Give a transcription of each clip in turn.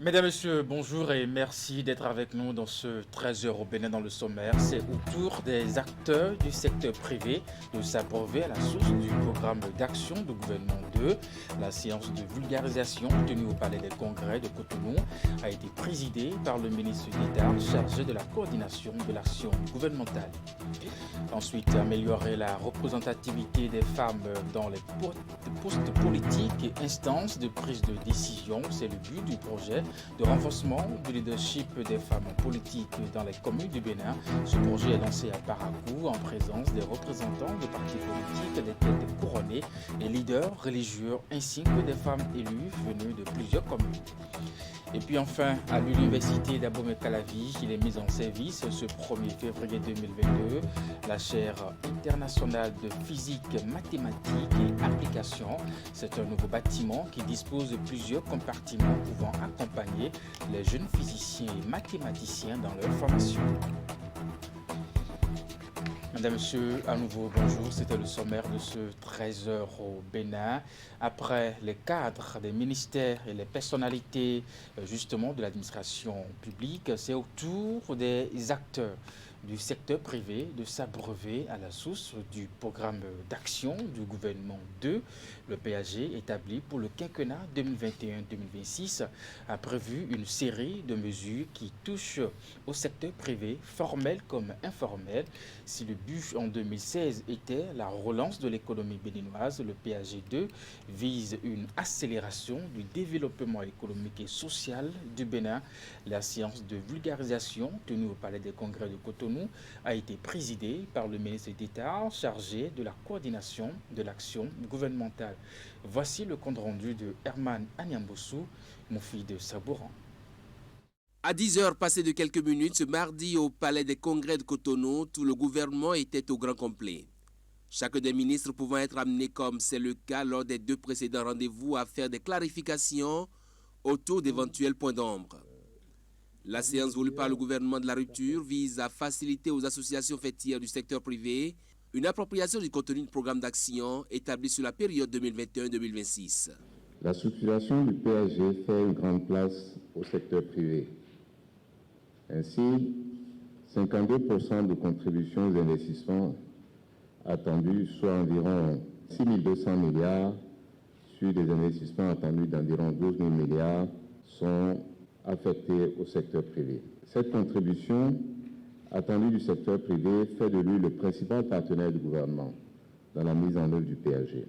Mesdames, Messieurs, bonjour et merci d'être avec nous dans ce 13h au Bénin dans le sommaire. C'est au tour des acteurs du secteur privé de s'abreuver à la source du programme d'action du gouvernement 2. La séance de vulgarisation tenue au Palais des Congrès de Cotonou a été présidée par le ministre d'État chargé de la coordination de l'action gouvernementale. Ensuite, améliorer la représentativité des femmes dans les postes politiques et instances de prise de décision. C'est le but du projet de renforcement du leadership des femmes politiques dans les communes du Bénin. Ce projet est lancé à Parakou en présence des représentants de partis politiques, des têtes couronnées et leaders religieux ainsi que des femmes élues venues de plusieurs communes. Et puis enfin, à l'université d'Abomey-Calavi, il est mis en service ce 1er février 2022 la chaire internationale de physique, mathématiques et applications. C'est un nouveau bâtiment qui dispose de plusieurs compartiments pouvant accompagner les jeunes physiciens et mathématiciens dans leur formation. Mesdames, Messieurs, à nouveau bonjour. C'était le sommaire de ce 13h au Bénin. Après les cadres des ministères et les personnalités justement de l'administration publique, c'est au tour des acteurs du secteur privé de s'abreuver à la source du programme d'action du gouvernement 2. Le PAG, établi pour le quinquennat 2021-2026, a prévu une série de mesures qui touchent au secteur privé, formel comme informel. Si le but en 2016 était la relance de l'économie béninoise, le PAG2 vise une accélération du développement économique et social du Bénin. La séance de vulgarisation tenue au Palais des Congrès de Cotonou a été présidée par le ministre d'État chargé de la coordination de l'action gouvernementale. Voici le compte rendu de Herman Anyambossou, Moufi de Sabouran. À 10 heures passées de quelques minutes, ce mardi au Palais des Congrès de Cotonou, tout le gouvernement était au grand complet. Chacun des ministres pouvant être amené, comme c'est le cas lors des deux précédents rendez-vous, à faire des clarifications autour d'éventuels points d'ombre. La séance voulue par le gouvernement de la rupture vise à faciliter aux associations fêtières du secteur privé une appropriation du contenu du programme d'action établi sur la période 2021-2026. La structuration du PAG fait une grande place au secteur privé. Ainsi, 52% de contributions aux investissements attendus, soit environ 6 200 milliards, sur des investissements attendus d'environ 12 000 milliards, sont affectés au secteur privé. Cette contribution attendue du secteur privé fait de lui le principal partenaire du gouvernement dans la mise en œuvre du PAG.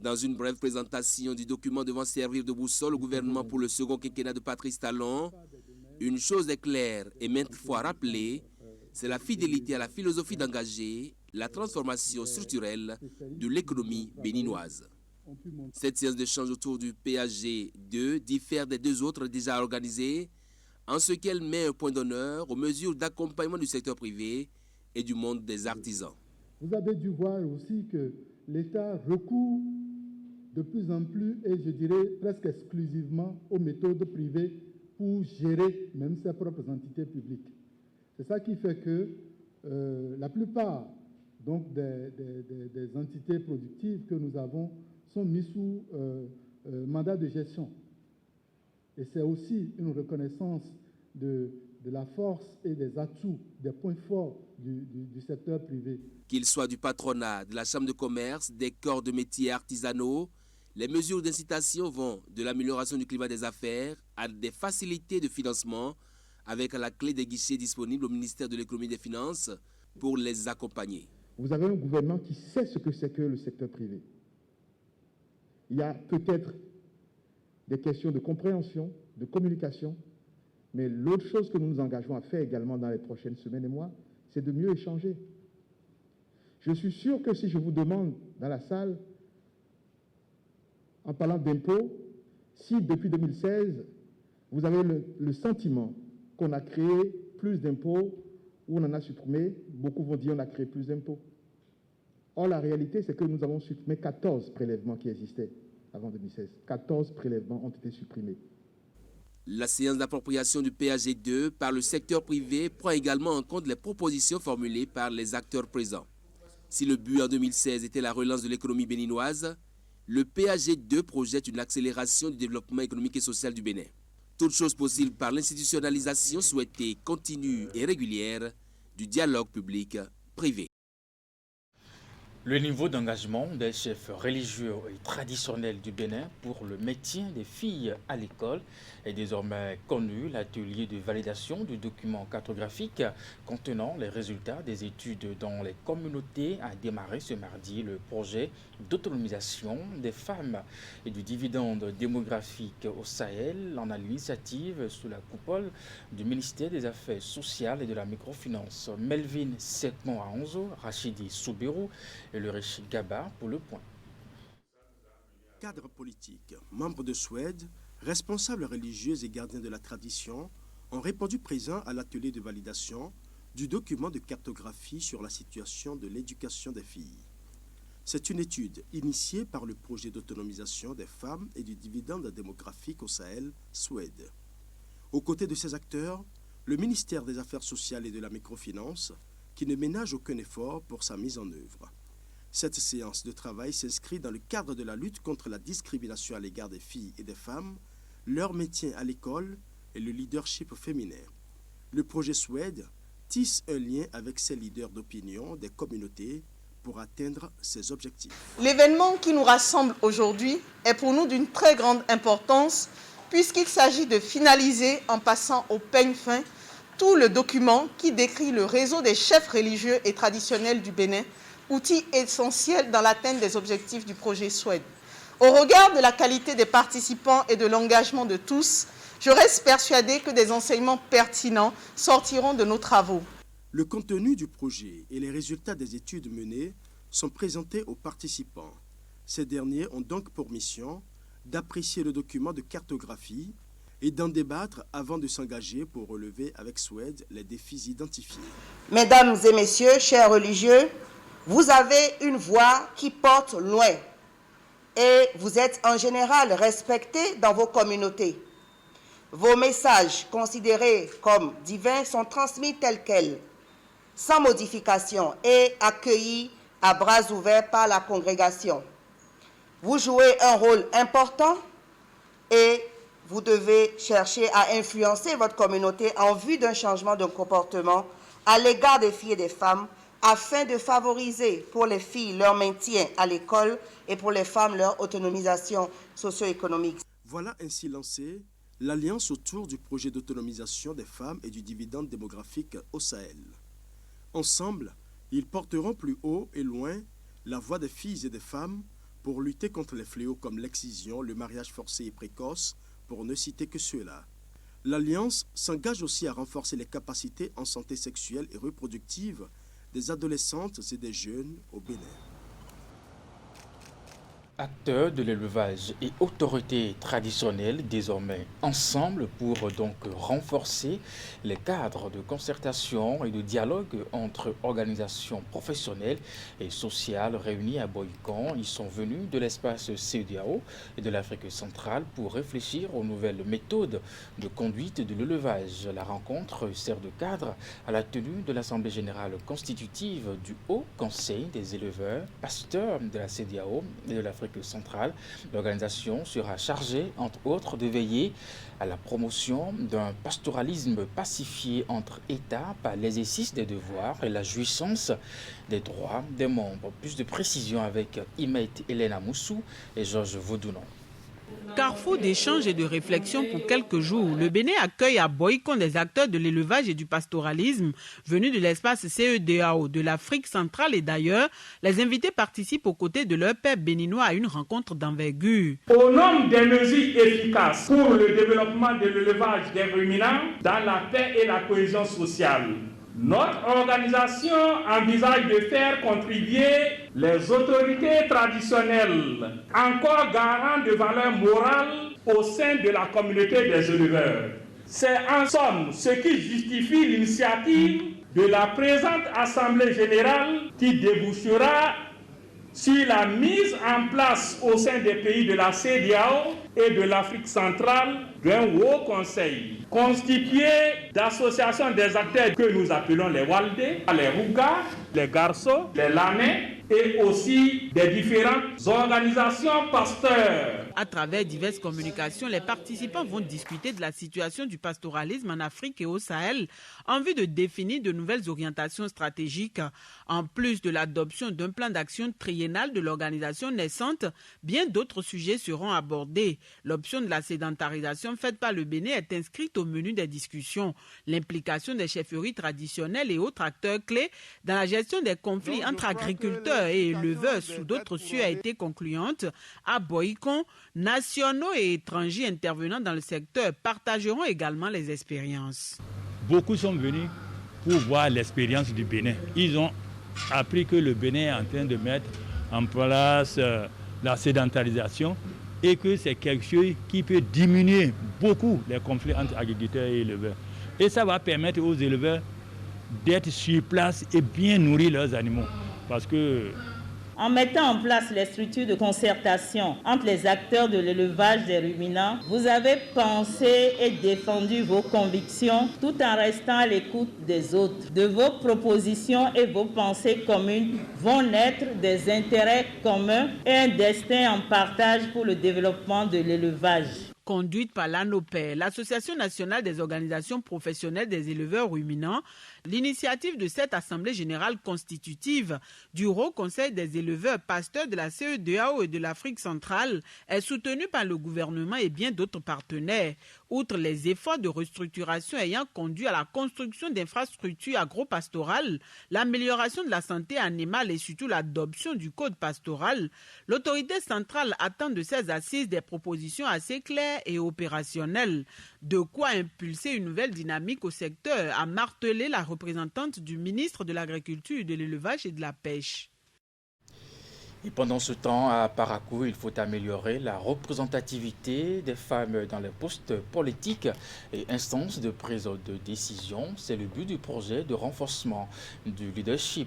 Dans une brève présentation du document devant servir de boussole au gouvernement pour le second quinquennat de Patrice Talon, une chose est claire et maintes fois rappelée, c'est la fidélité à la philosophie d'engager la transformation structurelle de l'économie béninoise. Cette séance d'échange autour du PAG2 diffère des deux autres déjà organisées en ce qu'elle met un point d'honneur aux mesures d'accompagnement du secteur privé et du monde des artisans. Vous avez dû voir aussi que l'État recourt de plus en plus, et je dirais presque exclusivement, aux méthodes privées pour gérer même ses propres entités publiques. C'est ça qui fait que la plupart donc, des entités productives que nous avons sont mises sous mandat de gestion. Et c'est aussi une reconnaissance de la force et des atouts, des points forts du secteur privé. Qu'il soit du patronat, de la chambre de commerce, des corps de métiers artisanaux, les mesures d'incitation vont de l'amélioration du climat des affaires à des facilités de financement avec la clé des guichets disponibles au ministère de l'économie et des finances pour les accompagner. Vous avez un gouvernement qui sait ce que c'est que le secteur privé. Il y a peut-être des questions de compréhension, de communication, mais l'autre chose que nous nous engageons à faire également dans les prochaines semaines et mois, c'est de mieux échanger. Je suis sûr que si je vous demande dans la salle, en parlant d'impôts, si depuis 2016, vous avez le sentiment qu'on a créé plus d'impôts ou on en a supprimé, beaucoup vont dire qu'on a créé plus d'impôts. Or, la réalité, c'est que nous avons supprimé 14 prélèvements qui existaient avant 2016. 14 prélèvements ont été supprimés. La séance d'appropriation du PAG2 par le secteur privé prend également en compte les propositions formulées par les acteurs présents. Si le but en 2016 était la relance de l'économie béninoise, le PAG2 projette une accélération du développement économique et social du Bénin. Toute chose possible par l'institutionnalisation souhaitée, continue et régulière du dialogue public-privé. Le niveau d'engagement des chefs religieux et traditionnels du Bénin pour le maintien des filles à l'école est désormais connu. L'atelier de validation du document cartographique contenant les résultats des études dans les communautés a démarré ce mardi. Le projet d'autonomisation des femmes et du dividende démographique au Sahel en a l'initiative sous la coupole du ministère des Affaires sociales et de la microfinance. Melvin Sekmon Aonzo, Rachidi Soubirou et le Richi Gaba pour le point. Cadre politique, membres de Suède, responsables religieux et gardiens de la tradition ont répondu présents à l'atelier de validation du document de cartographie sur la situation de l'éducation des filles. C'est une étude initiée par le projet d'autonomisation des femmes et du dividende démographique au Sahel, Suède. Aux côtés de ces acteurs, le ministère des Affaires sociales et de la microfinance, qui ne ménage aucun effort pour sa mise en œuvre. Cette séance de travail s'inscrit dans le cadre de la lutte contre la discrimination à l'égard des filles et des femmes, leur maintien à l'école et le leadership féminin. Le projet Suède tisse un lien avec ses leaders d'opinion des communautés pour atteindre ses objectifs. L'événement qui nous rassemble aujourd'hui est pour nous d'une très grande importance puisqu'il s'agit de finaliser en passant au peigne fin tout le document qui décrit le réseau des chefs religieux et traditionnels du Bénin, outil essentiel dans l'atteinte des objectifs du projet Suède. Au regard de la qualité des participants et de l'engagement de tous, je reste persuadé que des enseignements pertinents sortiront de nos travaux. Le contenu du projet et les résultats des études menées sont présentés aux participants. Ces derniers ont donc pour mission d'apprécier le document de cartographie et d'en débattre avant de s'engager pour relever avec Suède les défis identifiés. Mesdames et messieurs, chers religieux, vous avez une voix qui porte loin et vous êtes en général respectés dans vos communautés. Vos messages considérés comme divins sont transmis tels quels, sans modification et accueillis à bras ouverts par la congrégation. Vous jouez un rôle important et vous devez chercher à influencer votre communauté en vue d'un changement de comportement à l'égard des filles et des femmes afin de favoriser pour les filles leur maintien à l'école et pour les femmes leur autonomisation socio-économique. Voilà ainsi lancée l'alliance autour du projet d'autonomisation des femmes et du dividende démographique au Sahel. Ensemble, ils porteront plus haut et loin la voix des filles et des femmes pour lutter contre les fléaux comme l'excision, le mariage forcé et précoce, pour ne citer que ceux-là. L'Alliance s'engage aussi à renforcer les capacités en santé sexuelle et reproductive des adolescentes et des jeunes au Bénin. Acteurs de l'élevage et autorités traditionnelles désormais ensemble pour donc renforcer les cadres de concertation et de dialogue entre organisations professionnelles et sociales réunies à Boïcon. Ils sont venus de l'espace CEDEAO et de l'Afrique centrale pour réfléchir aux nouvelles méthodes de conduite de l'élevage. La rencontre sert de cadre à la tenue de l'Assemblée générale constitutive du Haut Conseil des éleveurs, pasteurs de la CEDEAO et de l'Afrique centrale. L'organisation sera chargée, entre autres, de veiller à la promotion d'un pastoralisme pacifié entre États par l'exercice des devoirs et la jouissance des droits des membres. Plus de précisions avec Imet Elena Moussou et Georges Vaudounon. Carrefour d'échange et de réflexion pour quelques jours, le Bénin accueille à Boïcon des acteurs de l'élevage et du pastoralisme venus de l'espace CEDEAO, de l'Afrique centrale et d'ailleurs. Les invités participent aux côtés de leur père béninois à une rencontre d'envergure. Au nom des mesures efficaces pour le développement de l'élevage des ruminants dans la paix et la cohésion sociale, notre organisation envisage de faire contribuer les autorités traditionnelles, encore garants de valeurs morales au sein de la communauté des éleveurs. C'est en somme ce qui justifie l'initiative de la présente Assemblée générale qui débouchera sur la mise en place au sein des pays de la CEDEAO et de l'Afrique centrale d'un haut conseil constitué d'associations des acteurs que nous appelons les Waldé, les Rouga, les Garceaux, les Lamé et aussi des différentes organisations pasteurs. À travers diverses communications, les participants vont discuter de la situation du pastoralisme en Afrique et au Sahel en vue de définir de nouvelles orientations stratégiques. En plus de l'adoption d'un plan d'action triennal de l'organisation naissante, bien d'autres sujets seront abordés. L'option de la sédentarisation faite par le Bénin est inscrite au menu des discussions. L'implication des chefferies traditionnelles et autres acteurs clés dans la gestion des conflits entre agriculteurs et éleveurs sous d'autres cieux a été concluante. À Boïcon, nationaux et étrangers intervenant dans le secteur partageront également les expériences. Beaucoup sont venus pour voir l'expérience du Bénin. Ils ont appris que le Bénin est en train de mettre en place la sédentarisation et que c'est quelque chose qui peut diminuer beaucoup les conflits entre agriculteurs et éleveurs. Et ça va permettre aux éleveurs d'être sur place et bien nourrir leurs animaux. Parce que en mettant en place les structures de concertation entre les acteurs de l'élevage des ruminants, vous avez pensé et défendu vos convictions tout en restant à l'écoute des autres. De vos propositions et vos pensées communes vont naître des intérêts communs et un destin en partage pour le développement de l'élevage. Conduite par l'ANOPER, l'Association nationale des organisations professionnelles des éleveurs ruminants, l'initiative de cette Assemblée générale constitutive du Haut Conseil des éleveurs pasteurs de la CEDEAO et de l'Afrique centrale est soutenue par le gouvernement et bien d'autres partenaires. Outre les efforts de restructuration ayant conduit à la construction d'infrastructures agro-pastorales, l'amélioration de la santé animale et surtout l'adoption du code pastoral, l'autorité centrale attend de ces assises des propositions assez claires et opérationnelles. De quoi impulser une nouvelle dynamique au secteur, a martelé la représentante du ministre de l'Agriculture, de l'Élevage et de la Pêche. Et pendant ce temps, à Parakou, il faut améliorer la représentativité des femmes dans les postes politiques et instances de prise de décision. C'est le but du projet de renforcement du leadership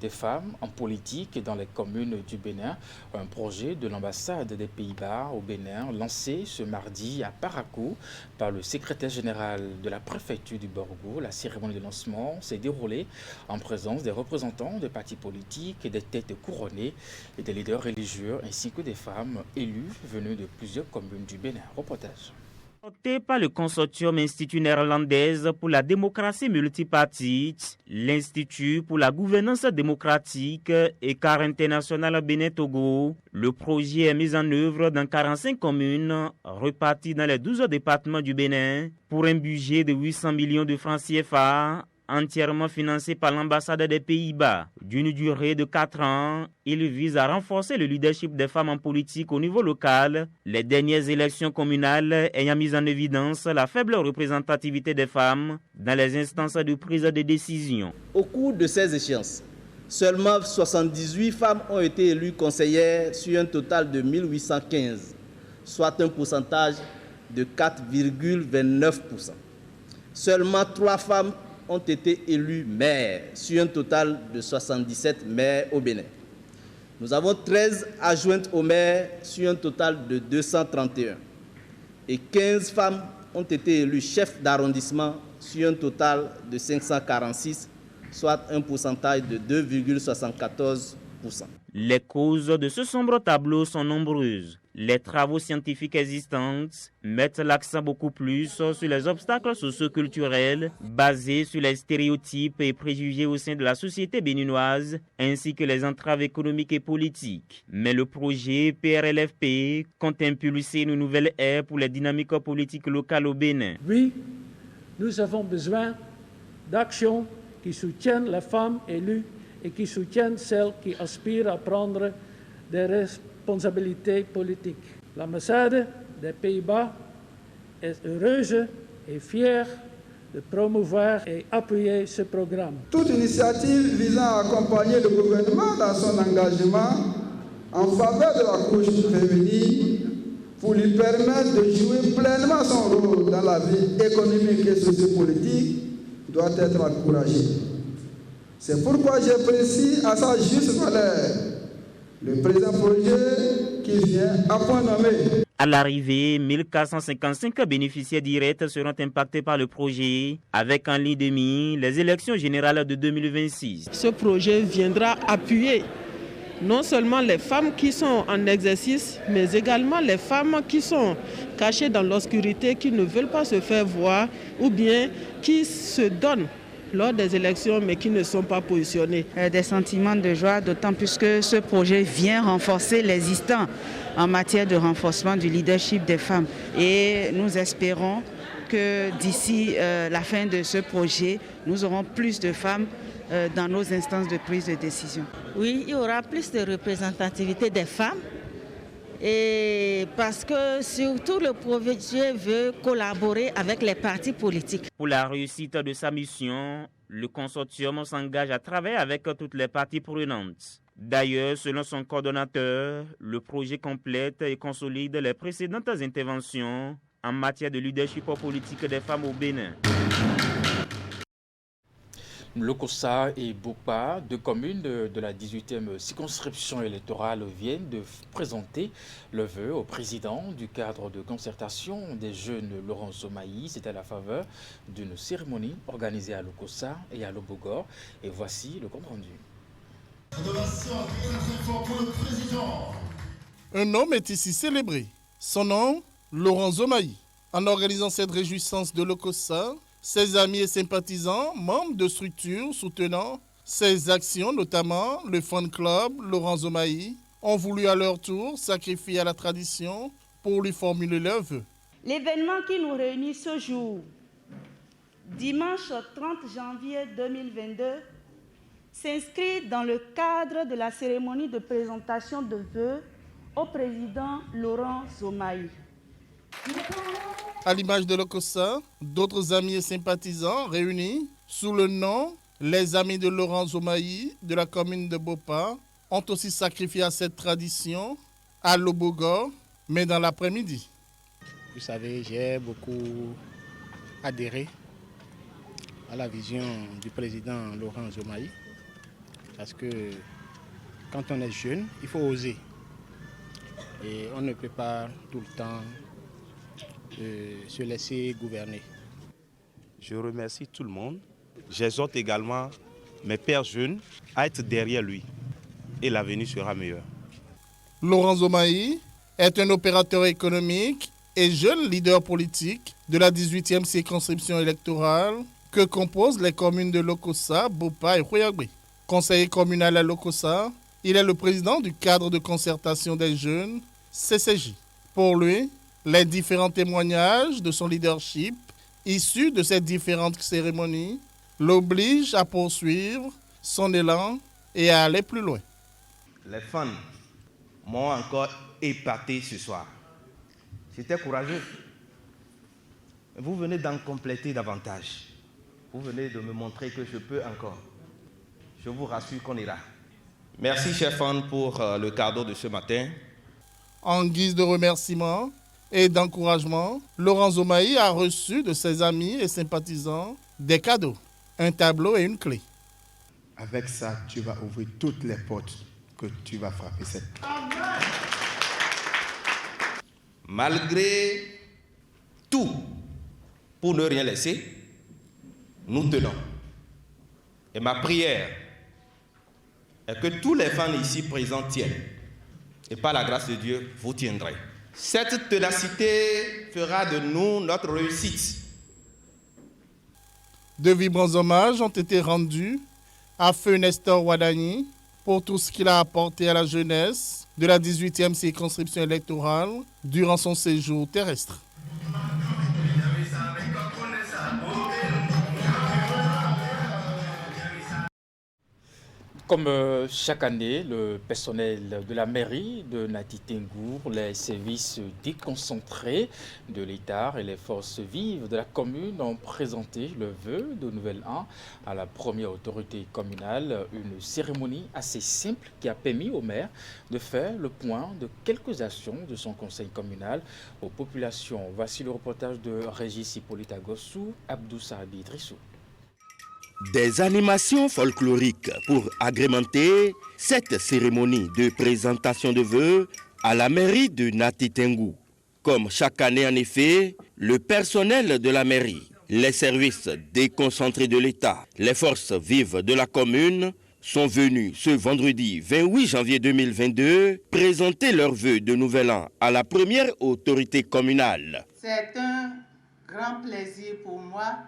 des femmes en politique dans les communes du Bénin. Un projet de l'ambassade des Pays-Bas au Bénin lancé ce mardi à Parakou par le secrétaire général de la préfecture du Borgo. La cérémonie de lancement s'est déroulée en présence des représentants des partis politiques et des têtes couronnées et des leaders religieux ainsi que des femmes élues venues de plusieurs communes du Bénin. Reportage. Porté par le consortium Institut néerlandaise pour la démocratie multipartite, l'Institut pour la gouvernance démocratique et CAR international Bénin-Togo, le projet est mis en œuvre dans 45 communes reparties dans les 12 départements du Bénin pour un budget de 800 millions de francs CFA, entièrement financé par l'ambassade des Pays-Bas. D'une durée de 4 ans, il vise à renforcer le leadership des femmes en politique au niveau local, les dernières élections communales ayant mis en évidence la faible représentativité des femmes dans les instances de prise de décision. Au cours de ces échéances, seulement 78 femmes ont été élues conseillères sur un total de 1815, soit un pourcentage de 4,29%. Seulement 3 femmes ont été élus maires sur un total de 77 maires au Bénin. Nous avons 13 adjointes au maire sur un total de 231 et 15 femmes ont été élues chefs d'arrondissement sur un total de 546, soit un pourcentage de 2,74%. Les causes de ce sombre tableau sont nombreuses. Les travaux scientifiques existants mettent l'accent beaucoup plus sur les obstacles socio-culturels basés sur les stéréotypes et préjugés au sein de la société béninoise, ainsi que les entraves économiques et politiques. Mais le projet PRLFP compte impulser une nouvelle ère pour les dynamiques politiques locales au Bénin. Oui, nous avons besoin d'actions qui soutiennent les femmes élues et qui soutiennent celles qui aspirent à prendre des responsabilités politiques. L'ambassade des Pays-Bas est heureuse et fière de promouvoir et appuyer ce programme. Toute initiative visant à accompagner le gouvernement dans son engagement en faveur de la couche féminine pour lui permettre de jouer pleinement son rôle dans la vie économique et sociopolitique doit être encouragée. C'est pourquoi j'apprécie à sa juste valeur le présent projet qui vient à point nommé. À l'arrivée, 1455 bénéficiaires directs seront impactés par le projet, avec en ligne de mire les élections générales de 2026. Ce projet viendra appuyer non seulement les femmes qui sont en exercice, mais également les femmes qui sont cachées dans l'obscurité, qui ne veulent pas se faire voir, ou bien qui se donnent lors des élections, mais qui ne sont pas positionnés. Des sentiments de joie, d'autant plus que ce projet vient renforcer l'existant en matière de renforcement du leadership des femmes. Et nous espérons que d'ici la fin de ce projet, nous aurons plus de femmes dans nos instances de prise de décision. Oui, il y aura plus de représentativité des femmes. Et parce que surtout le projet veut collaborer avec les partis politiques. Pour la réussite de sa mission, le consortium s'engage à travailler avec toutes les parties prenantes. D'ailleurs, selon son coordonnateur, le projet complète et consolide les précédentes interventions en matière de leadership politique des femmes au Bénin. Lokossa et Bopa, deux communes de la 18e circonscription électorale, viennent de présenter le vœu au président du cadre de concertation des jeunes Laurent Zomaï. C'était à la faveur d'une cérémonie organisée à Lokossa et à Lobogor. Et voici le compte rendu. Un homme est ici célébré. Son nom, Laurent Zomaï. En organisant cette réjouissance de Lokossa, ses amis et sympathisants, membres de structures soutenant ses actions, notamment le Fan Club Laurent Zomaï, ont voulu à leur tour sacrifier à la tradition pour lui formuler leurs vœux. L'événement qui nous réunit ce jour, dimanche 30 janvier 2022, s'inscrit dans le cadre de la cérémonie de présentation de vœux au président Laurent Zomaï. À l'image de Lokossa, d'autres amis et sympathisants réunis sous le nom Les Amis de Laurent Zomaï de la commune de Bopa ont aussi sacrifié à cette tradition à Lobogor, mais dans l'après-midi. Vous savez, j'ai beaucoup adhéré à la vision du président Laurent Zomaï parce que quand on est jeune, il faut oser et on ne peut pas tout le temps se laisser gouverner. Je remercie tout le monde. J'exhorte également mes pères jeunes à être derrière lui et l'avenir sera meilleur. Laurent Zomaï est un opérateur économique et jeune leader politique de la 18e circonscription électorale que composent les communes de Lokossa, Bopa et Royagbe. Conseiller communal à Lokossa, il est le président du cadre de concertation des jeunes, CCJ. Pour lui, les différents témoignages de son leadership issus de ces différentes cérémonies l'obligent à poursuivre son élan et à aller plus loin. Les fans m'ont encore épaté ce soir. C'était courageux. Vous venez d'en compléter davantage. Vous venez de me montrer que je peux encore. Je vous rassure qu'on ira. Merci, chers fans, pour le cadeau de ce matin. En guise de remerciement et d'encouragement, Laurent Zomaï a reçu de ses amis et sympathisants des cadeaux, un tableau et une clé. Avec ça, tu vas ouvrir toutes les portes que tu vas frapper cette. Malgré tout, pour ne rien laisser, nous tenons. Et ma prière est que tous les fans ici présents tiennent. Et par la grâce de Dieu, vous tiendrez. Cette ténacité fera de nous notre réussite. De vibrants hommages ont été rendus à Feu Nestor Wadani pour tout ce qu'il a apporté à la jeunesse de la 18e circonscription électorale durant son séjour terrestre. Comme chaque année, le personnel de la mairie de Nati Tengour, les services déconcentrés de l'État et les forces vives de la commune ont présenté le vœu de Nouvel An à la première autorité communale. Une cérémonie assez simple qui a permis au maire de faire le point de quelques actions de son conseil communal aux populations. Voici le reportage de Régis Hippolyte Agossou, Abdou Sahabi Drissou. Des animations folkloriques pour agrémenter cette cérémonie de présentation de vœux à la mairie de Nati Tengour. Comme chaque année en effet, le personnel de la mairie, les services déconcentrés de l'État, les forces vives de la commune sont venus ce vendredi 28 janvier 2022 présenter leurs vœux de nouvel an à la première autorité communale. C'est un grand plaisir pour moi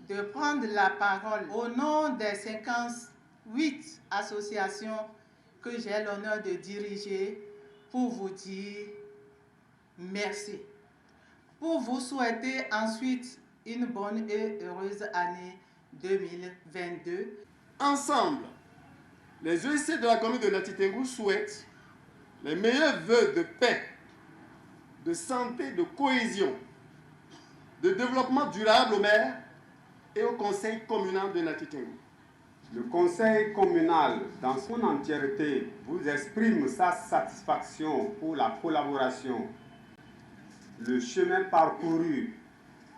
de prendre la parole au nom des 58 associations que j'ai l'honneur de diriger pour vous dire merci. Pour vous souhaiter ensuite une bonne et heureuse année 2022. Ensemble, les OIC de la commune de Nati Tengu souhaitent les meilleurs vœux de paix, de santé, de cohésion, de développement durable au maire et au conseil communal de Nati Tengu. Le conseil communal, dans son entièreté, vous exprime sa satisfaction pour la collaboration, le chemin parcouru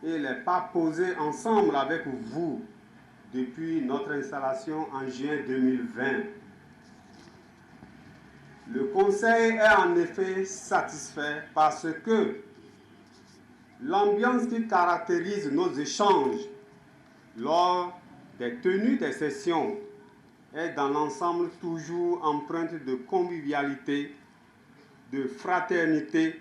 et les pas posés ensemble avec vous depuis notre installation en juin 2020. Le Conseil est en effet satisfait parce que l'ambiance qui caractérise nos échanges lors des tenues des sessions est dans l'ensemble toujours empreinte de convivialité, de fraternité,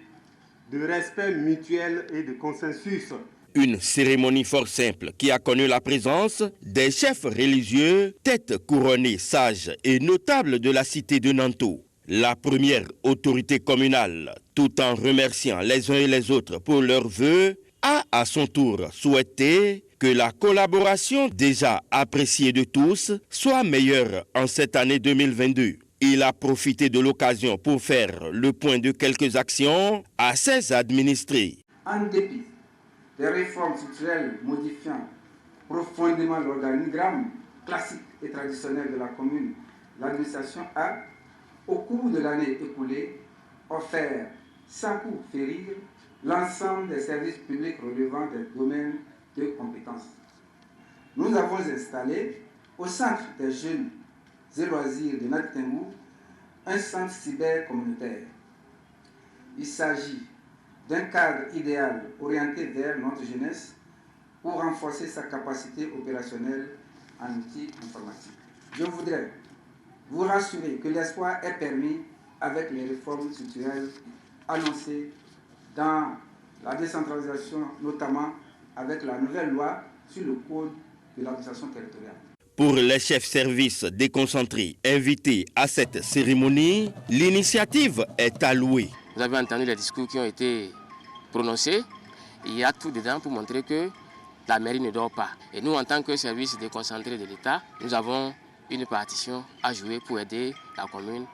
de respect mutuel et de consensus. Une cérémonie fort simple qui a connu la présence des chefs religieux, têtes couronnées, sages et notables de la cité de Nanto. La première autorité communale, tout en remerciant les uns et les autres pour leurs vœux, a à son tour souhaité que la collaboration déjà appréciée de tous soit meilleure en cette année 2022. Il a profité de l'occasion pour faire le point de quelques actions à ses administrés. En dépit des réformes structurelles modifiant profondément l'organigramme classique et traditionnel de la commune, l'administration a, au cours de l'année écoulée, offert sans coup férir l'ensemble des services publics relevant des domaines de compétences. Nous avons installé au centre des jeunes et loisirs de Nati Tengu un centre cyber communautaire. Il s'agit d'un cadre idéal orienté vers notre jeunesse pour renforcer sa capacité opérationnelle en outils informatiques. Je voudrais vous rassurer que l'espoir est permis avec les réformes structurelles annoncées dans la décentralisation, notamment avec la nouvelle loi sur le code de l'administration territoriale. Pour les chefs services déconcentrés invités à cette cérémonie, l'initiative est allouée. Vous avez entendu les discours qui ont été prononcés. Il y a tout dedans pour montrer que la mairie ne dort pas. Et nous, en tant que service déconcentré de l'État, nous avons une partition à jouer pour aider la commune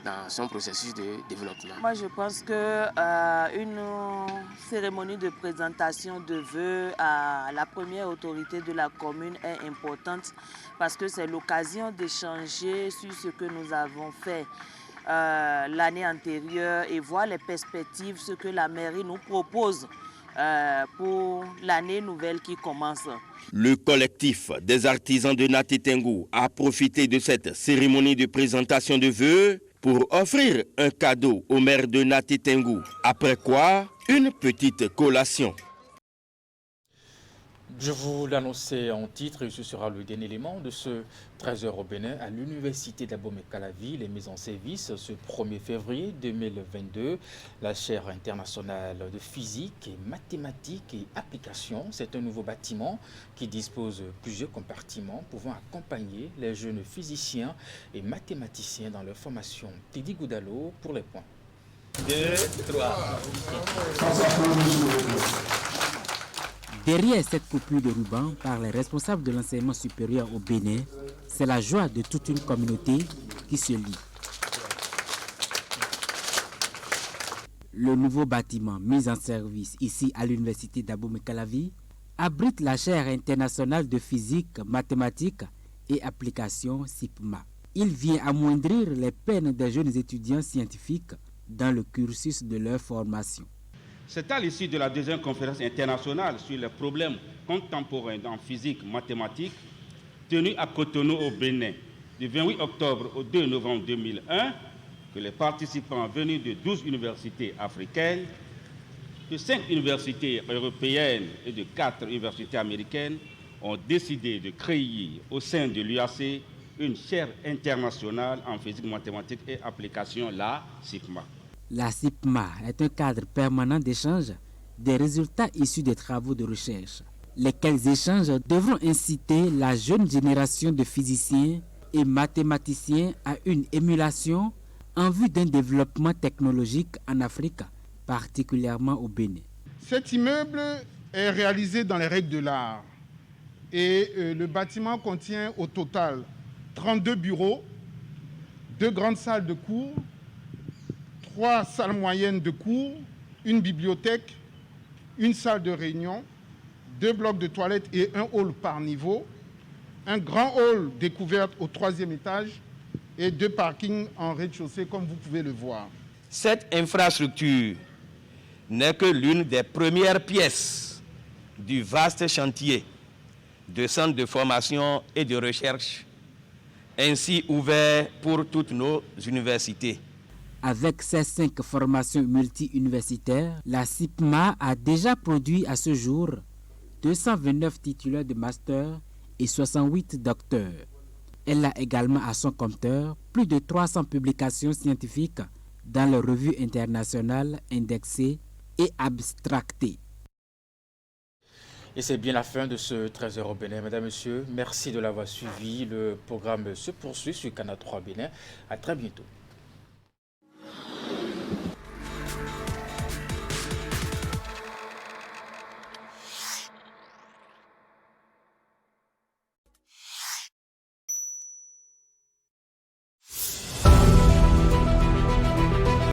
dans son processus de développement. Moi, je pense que une cérémonie de présentation de vœux à la première autorité de la commune est importante parce que c'est l'occasion d'échanger sur ce que nous avons fait l'année antérieure et voir les perspectives, ce que la mairie nous propose pour l'année nouvelle qui commence. Le collectif des artisans de Nati Tengu a profité de cette cérémonie de présentation de vœux pour offrir un cadeau au maire de Nati Tengu. Après quoi, une petite collation. Je vous l'annonçais en titre et ce sera le dernier élément de ce 13h au Bénin à l'université d'Abomey-Calavi. Les mises en service ce 1er février 2022. La chaire internationale de physique et mathématiques et applications. C'est un nouveau bâtiment qui dispose de plusieurs compartiments pouvant accompagner les jeunes physiciens et mathématiciens dans leur formation. Teddy Goudalo pour les points. 2, 3. Derrière cette coupure de ruban par les responsables de l'enseignement supérieur au Bénin, c'est la joie de toute une communauté qui se lie. Le nouveau bâtiment mis en service ici à l'université d'Abomey-Calavi abrite la chaire internationale de physique, mathématiques et applications (CIPMA). Il vient amoindrir les peines des jeunes étudiants scientifiques dans le cursus de leur formation. C'est à l'issue de la deuxième conférence internationale sur les problèmes contemporains en physique mathématique, tenue à Cotonou au Bénin, du 28 octobre au 2 novembre 2001, que les participants venus de 12 universités africaines que 5 universités européennes et de 4 universités américaines ont décidé de créer au sein de l'UAC une chaire internationale en physique, mathématiques et applications, la CIPMA. La CIPMA est un cadre permanent d'échange des résultats issus des travaux de recherche, lesquels échanges devront inciter la jeune génération de physiciens et mathématiciens à une émulation en vue d'un développement technologique en Afrique, particulièrement au Bénin. Cet immeuble est réalisé dans les règles de l'art et le bâtiment contient au total 32 bureaux, 2 grandes salles de cours, 3 salles moyennes de cours, une bibliothèque, une salle de réunion, 2 blocs de toilettes et un hall par niveau, un grand hall découverte au 3e étage et 2 parkings en rez-de-chaussée comme vous pouvez le voir. Cette infrastructure n'est que l'une des premières pièces du vaste chantier de centres de formation et de recherche ainsi ouvert pour toutes nos universités. Avec ces 5 formations multi-universitaires, la CIPMA a déjà produit à ce jour 229 titulaires de master et 68 docteurs. Elle a également à son compteur plus de 300 publications scientifiques dans les revues internationales indexées et abstractées. Et c'est bien la fin de ce 13h au Bénin. Mesdames, Messieurs, merci de l'avoir suivi. Le programme se poursuit sur Canal 3 Bénin. À très bientôt.